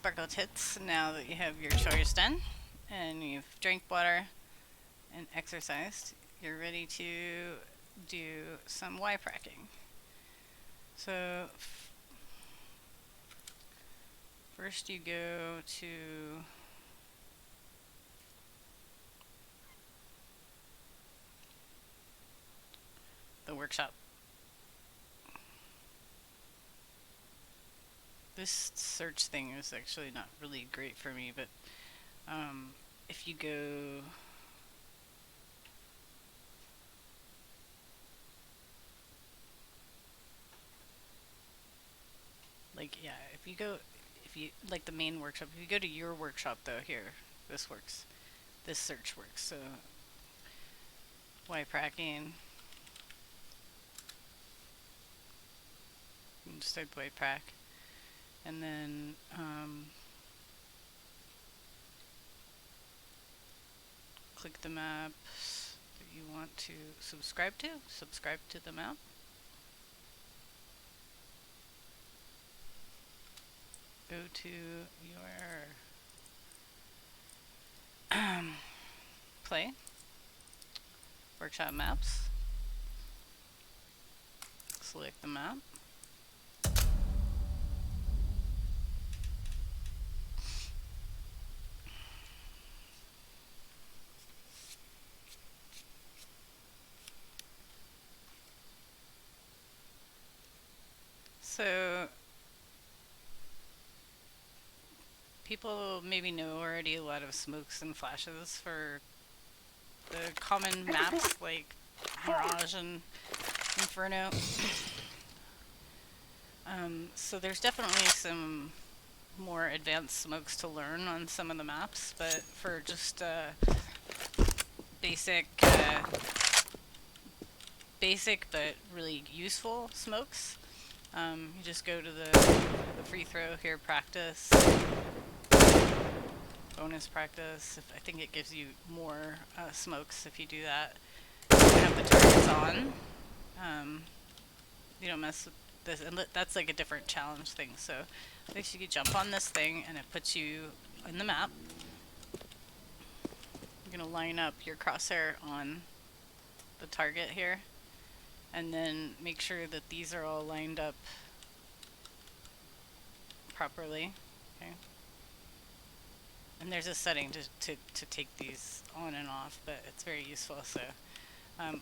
sparkled hits now that you have your chores done and you've drank water and exercised. You're ready to do some YPRACing. So first you go to the workshop. This search thing is actually not really great for me, but if you go if you like the main workshop, if you go to your workshop though, here, this works. This search works. So YPRACing, you can just type YPRAC, and then click the maps that you want to subscribe to. Subscribe to the map. Go to your play workshop maps. Select the map. So people maybe know already a lot of smokes and flashes for the common maps like Mirage and Inferno. So there's definitely some more advanced smokes to learn on some of the maps, but for just basic but really useful smokes, you just go to the free throw here, practice, bonus practice. I think it gives you more smokes if you do that. You have the targets on. You don't mess with this, and that's like a different challenge thing. So at least you can jump on this thing and it puts you in the map. You're gonna line up your crosshair on the target here, and then make sure that these are all lined up properly. Okay. And there's a setting to take these on and off, but it's very useful. So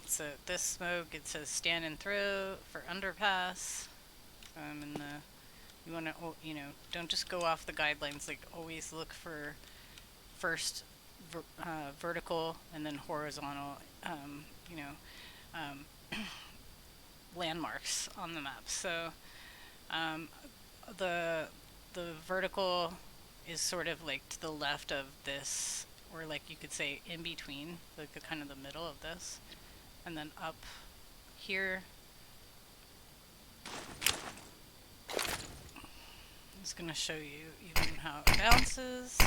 so this smoke, it says stand and throw for underpass. And you want to, don't just go off the guidelines. Like, always look for first vertical and then horizontal, landmarks on the map. So the vertical is sort of like to the left of this, or like you could say in between, like the kind of the middle of this, and then up here. I'm just going to show you even how it bounces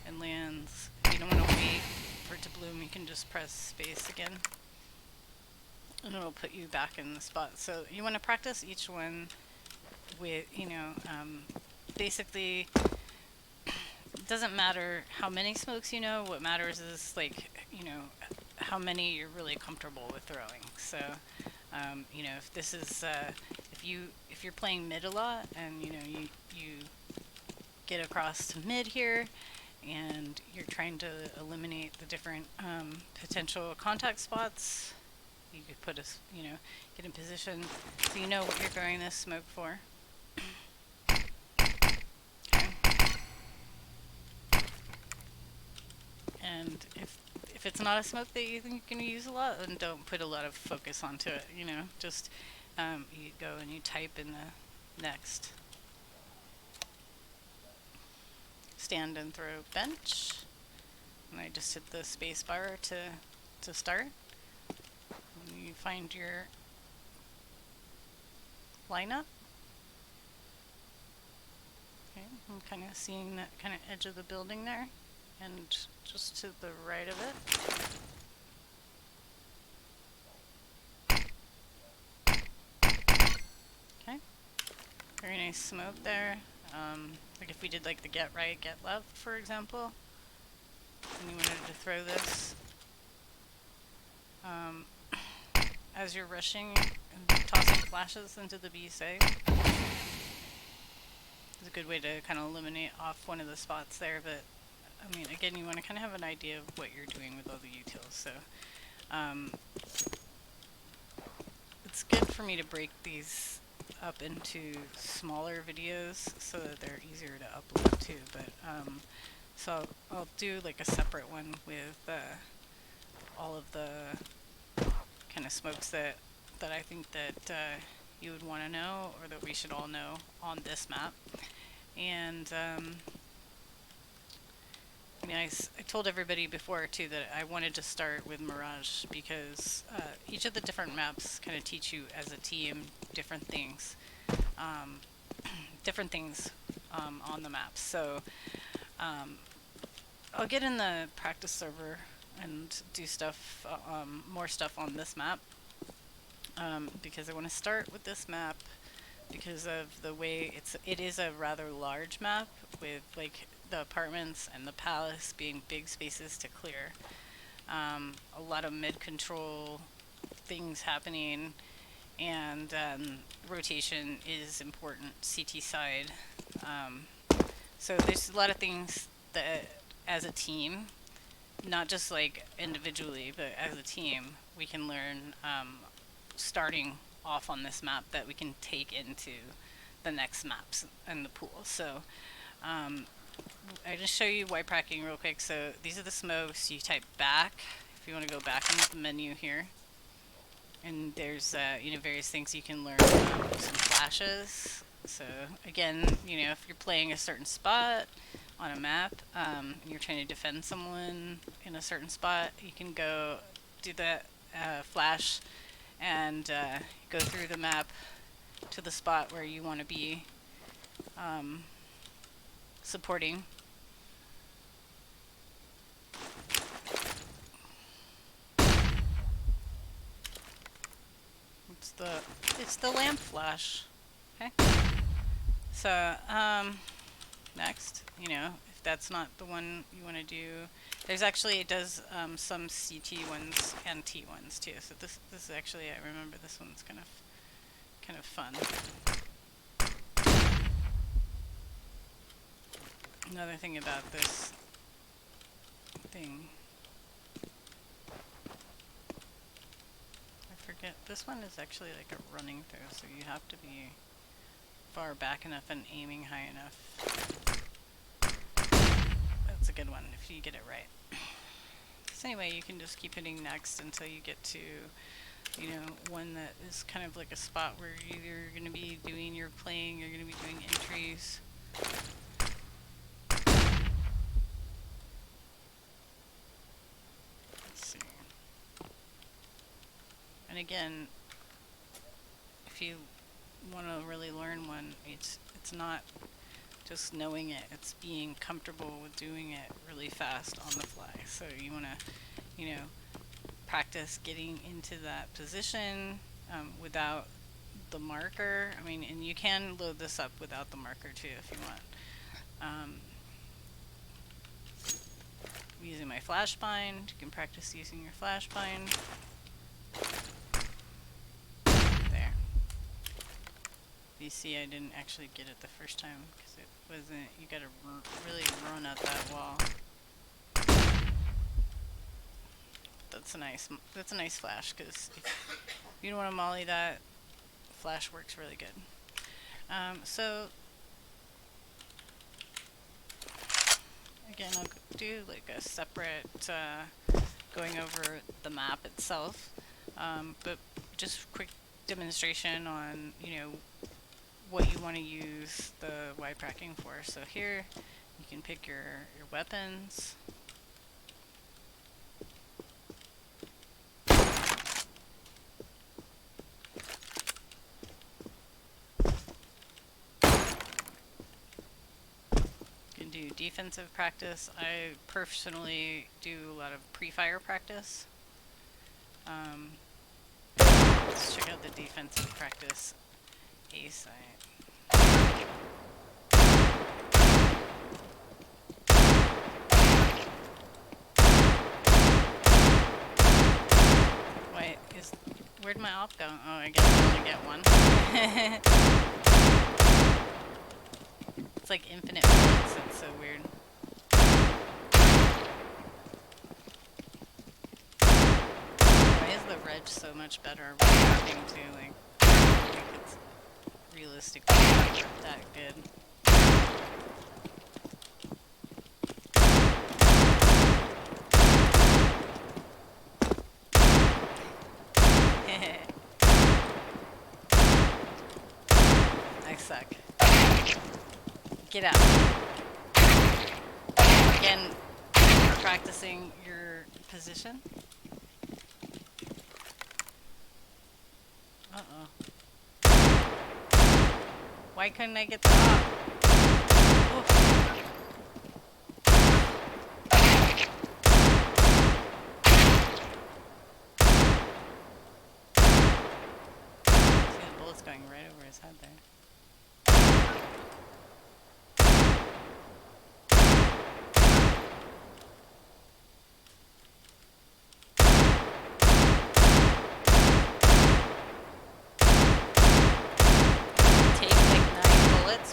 and lands. If you don't want to wait for it to bloom, you can just press space again, and it'll put you back in the spot. So you want to practice each one with, basically, it doesn't matter how many smokes you know. What matters is, like, how many you're really comfortable with throwing. So, if this is, if you're playing mid a lot, and you get across to mid here, and you're trying to eliminate the different potential contact spots, you could put get in position so you know what you're throwing this smoke for. And if it's not a smoke that you think you're going to use a lot, then don't put a lot of focus onto it. Just you go and you type in the next stand and throw bench, and I just hit the space bar to start. And you find your lineup. Okay, I'm kind of seeing that kind of edge of the building there, and just to the right of it. Okay, very nice smoke there. Like if we did like the get right, get left, for example, and you wanted to throw this, as you're rushing and tossing flashes into the BSA, it's a good way to kind of eliminate off one of the spots there. But I mean, again, you want to kind of have an idea of what you're doing with all the utils. So it's good for me to break these up into smaller videos so that they're easier to upload too. But so I'll do like a separate one with all of the kind of smokes that I think that you would want to know, or that we should all know on this map. And you know, I told everybody before too that I wanted to start with Mirage because each of the different maps kind of teach you as a team different things, on the maps. So I'll get in the practice server and do stuff, more stuff on this map, because I want to start with this map because of the way it is a rather large map with like the apartments and the palace being big spaces to clear. A lot of mid-control things happening, and rotation is important, CT side. So there's a lot of things that as a team, not just like individually, but as a team, we can learn starting off on this map that we can take into the next maps in the pool. So I just show you YPRACing real quick. So these are the smokes. You type back if you want to go back into the menu here, and there's you know, various things you can learn, some flashes. So again, you know, if you're playing a certain spot on a map, and you're trying to defend someone in a certain spot, you can go do that flash and go through the map to the spot where you want to be supporting. It's the lamp flash. Okay. So next, you know, if that's not the one you want to do, there's actually, it does some CT ones and T ones too. So this is actually, I remember this one's kind of fun. Another thing about this thing, I forget, this one is actually like a running through, so you have to be far back enough and aiming high enough. That's a good one if you get it right. So anyway, you can just keep hitting next until you get to, you know, one that is kind of like a spot where either you're going to be doing your playing, you're going to be doing entries. Let's see. And again, if you want to really learn one, it's not just knowing it, it's being comfortable with doing it really fast on the fly. So you want to, you know, practice getting into that position without the marker. I mean, and you can load this up without the marker too if you want. Using my flash bind, you can practice using your flash bind. There. You see, I didn't actually get it the first time because it wasn't. You gotta really run up that wall. That's a nice flash, because if you don't want to molly that, flash works really good. So again, I'll do like a separate going over the map itself, but just quick demonstration on, you know, what you want to use the YPRACing for. So here you can pick your weapons. You can do defensive practice. I personally do a lot of pre-fire practice. Let's check out the defensive practice A site. Where'd my op go? Oh, I guess I only get one. It's like infinite bullets. It's so weird. Why is the reg so much better reacting to, like, I don't think it's realistically that good. I suck. Get out. Again, practicing your position. Uh-oh. Why couldn't I get the op? Oof. See the bullets going right over his head there.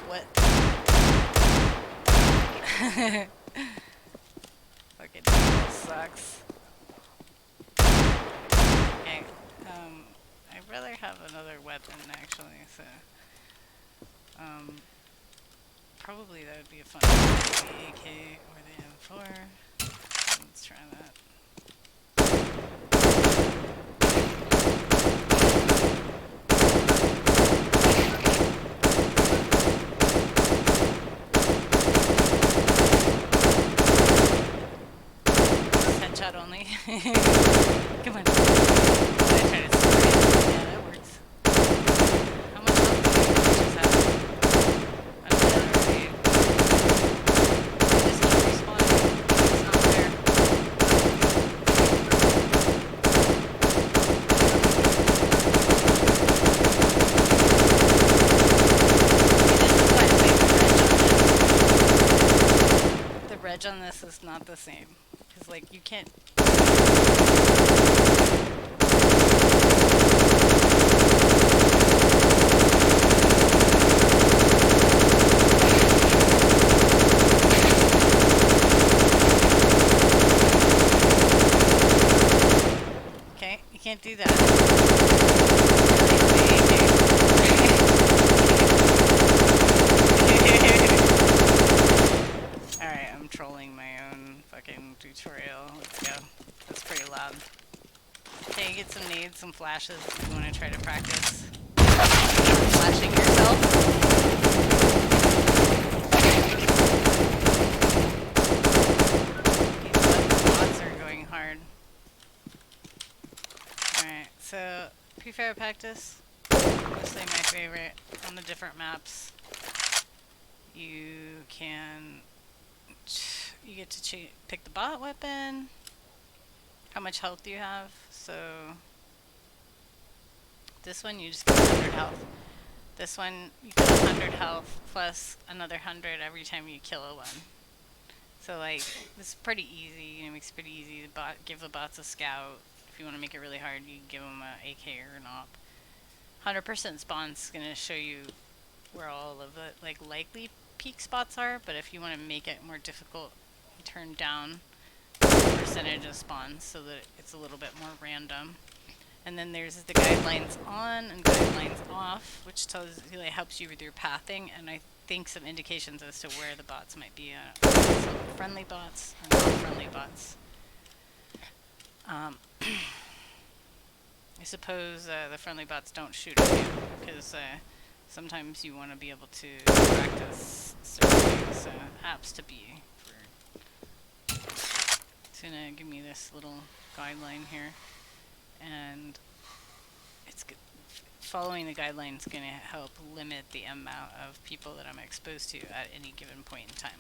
What? Fucking people sucks. Okay, I'd rather have another weapon actually, so probably that would be a fun one, the AK or the M4. Let's try that. Headshot only. Come on. I try to spray. Yeah, that works. How much health do you just have? I'm dead already. Just keep respawning. It's not fair. The reg on this is not the same. Because, like, you can't... Okay, you can't do that. Alright, I'm trolling my own fucking tutorial. Let's go. That's pretty loud. Okay, get some nades, some flashes if you want to try to practice flashing yourself. These bots are going hard. Alright, so pre-fire practice. Mostly my favorite on the different maps. You get to pick the bot weapon, how much health do you have. So this one you just get 100 health. This one you get 100 health plus another 100 every time you kill a one. So like this is pretty easy. It makes it pretty easy to give the bots a scout. If you want to make it really hard, you give them a AK or an op. 100% spawn's gonna show you where all of the like likely peak spots are, but if you want to make it more difficult, you turn down the percentage of spawns so that it's a little bit more random. And then there's the guidelines on and guidelines off, which really helps you with your pathing, and I think some indications as to where the bots might be. So friendly bots and non-friendly bots. I suppose the friendly bots don't shoot at you because sometimes you want to be able to practice certain things, apps to be. It's gonna give me this little guideline here, and it's good. Following the guideline is gonna help limit the amount of people that I'm exposed to at any given point in time.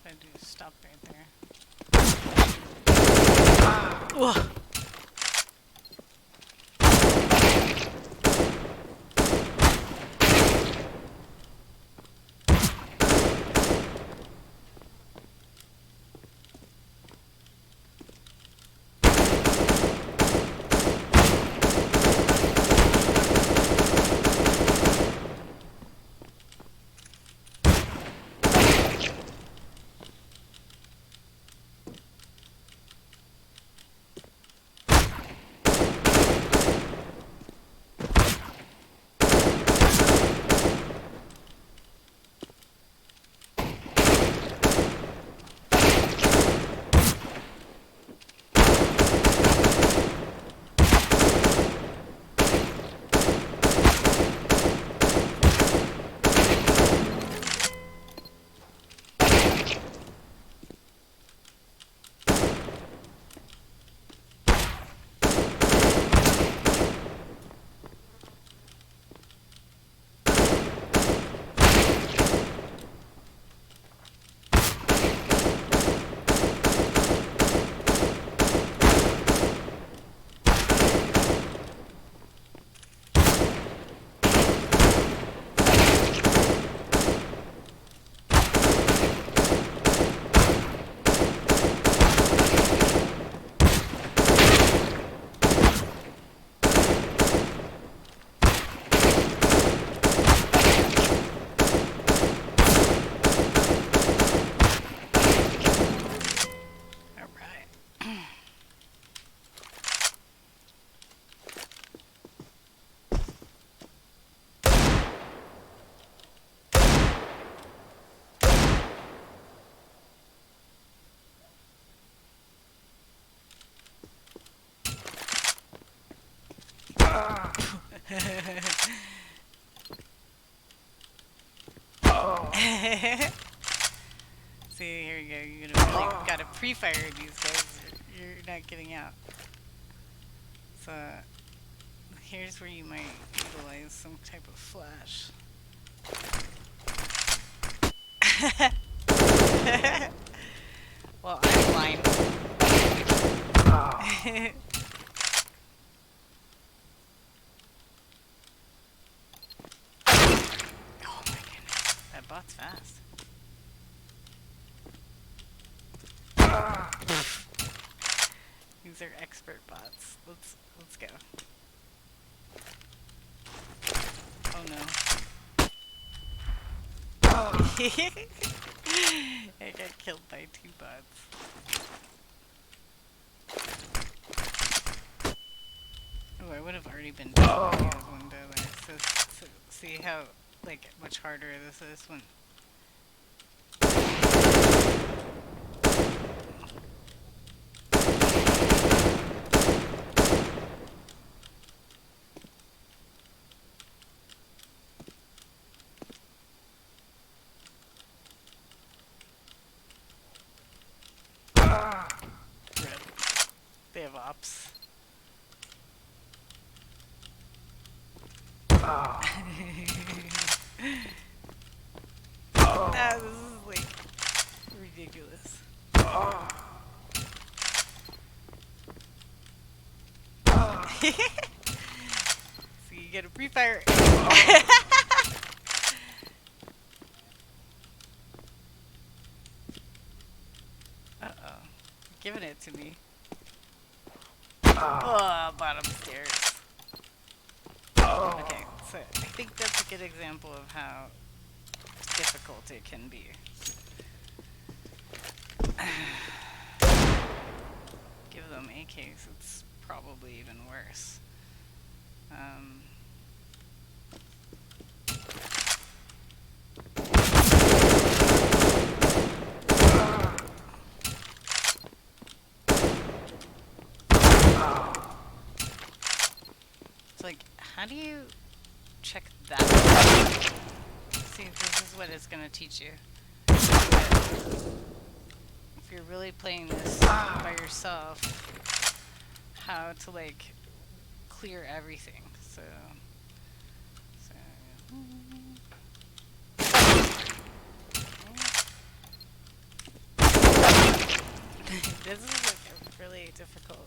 I do stop right there. Ugh. See, here you go. You're gonna really gotta pre-fire these guys. You're not getting out. So here's where you might utilize some type of flash. Well, I'm blind. Oh my goodness, that bot's fast. These are expert bots. Let's go. Oh no. I got killed by 2 bots. Oh, I would have already been done with the window there. So see how like much harder this is when. They have ops. This is like ridiculous. So you get a pre-fire. Uh-oh. Giving it to me. Oh, bottom stairs. Okay, so I think that's a good example of how difficult it can be. Give them AKs, it's probably even worse. It's like, how do you check that? See, this is what it's gonna teach you. If you're really playing this by yourself, how to like clear everything. So This is like a really difficult.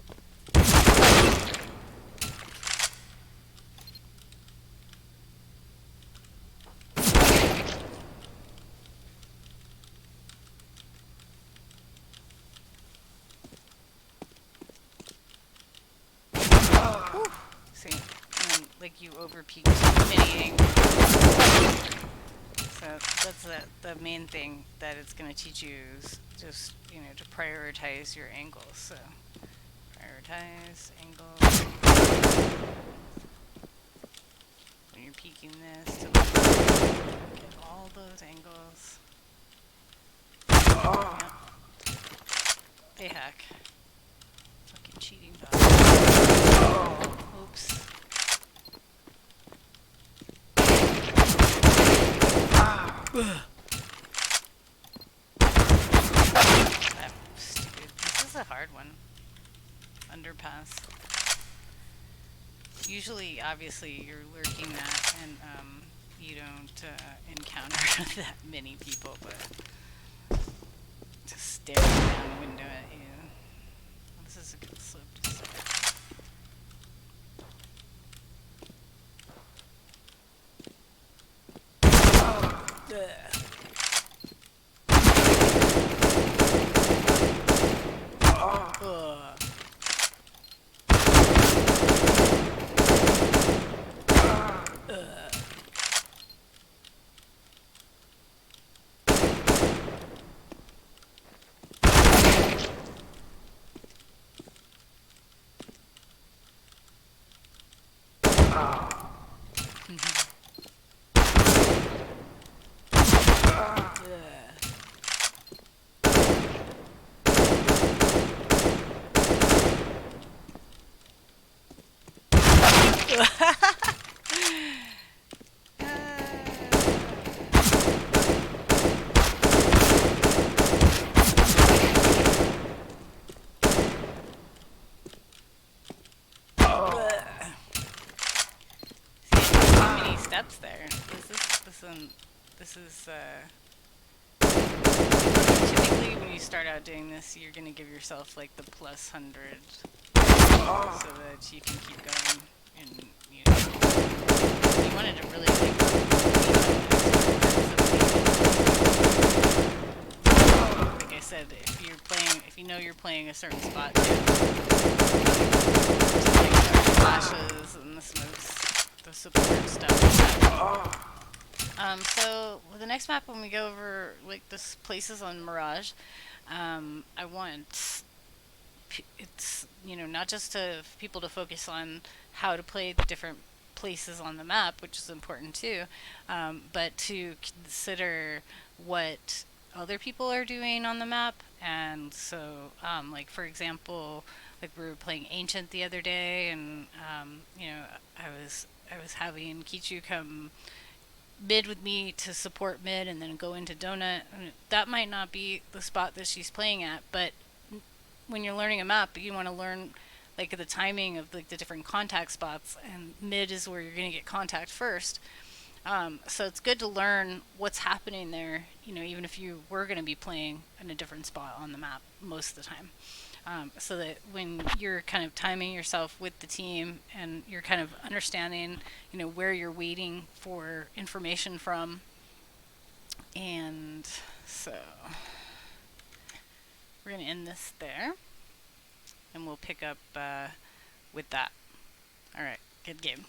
Whew. See, and then, like you over peaked many angles. So that's the main thing that it's going to teach you is just, to prioritize your angles. So prioritize angles when you're peaking this to get all those angles. Yep. Hey hack. Fucking cheating bot. Oops. That was stupid. This is a hard one. Underpass. Usually, obviously, you're lurking that and you don't encounter that many people, but just staring down the window at you. This is a good slope to start. Steps there. This is typically when you start out doing this, you're gonna give yourself like the plus 100 so that you can keep going. And you wanted to really like I said, if you know you're playing a certain spot, like flashes and the smokes, the support stuff. So with the next map, when we go over like the places on Mirage, I want it's not just to people to focus on how to play the different places on the map, which is important too, but to consider what other people are doing on the map. And so, like for example, like we were playing Ancient the other day, and I was having Kichu come mid with me to support mid and then go into donut. And that might not be the spot that she's playing at, but when you're learning a map, you want to learn like the timing of like the different contact spots, and mid is where you're going to get contact first. So it's good to learn what's happening there, even if you were going to be playing in a different spot on the map most of the time. So that when you're kind of timing yourself with the team and you're kind of understanding, where you're waiting for information from. And so we're going to end this there, and we'll pick up with that. All right, good game.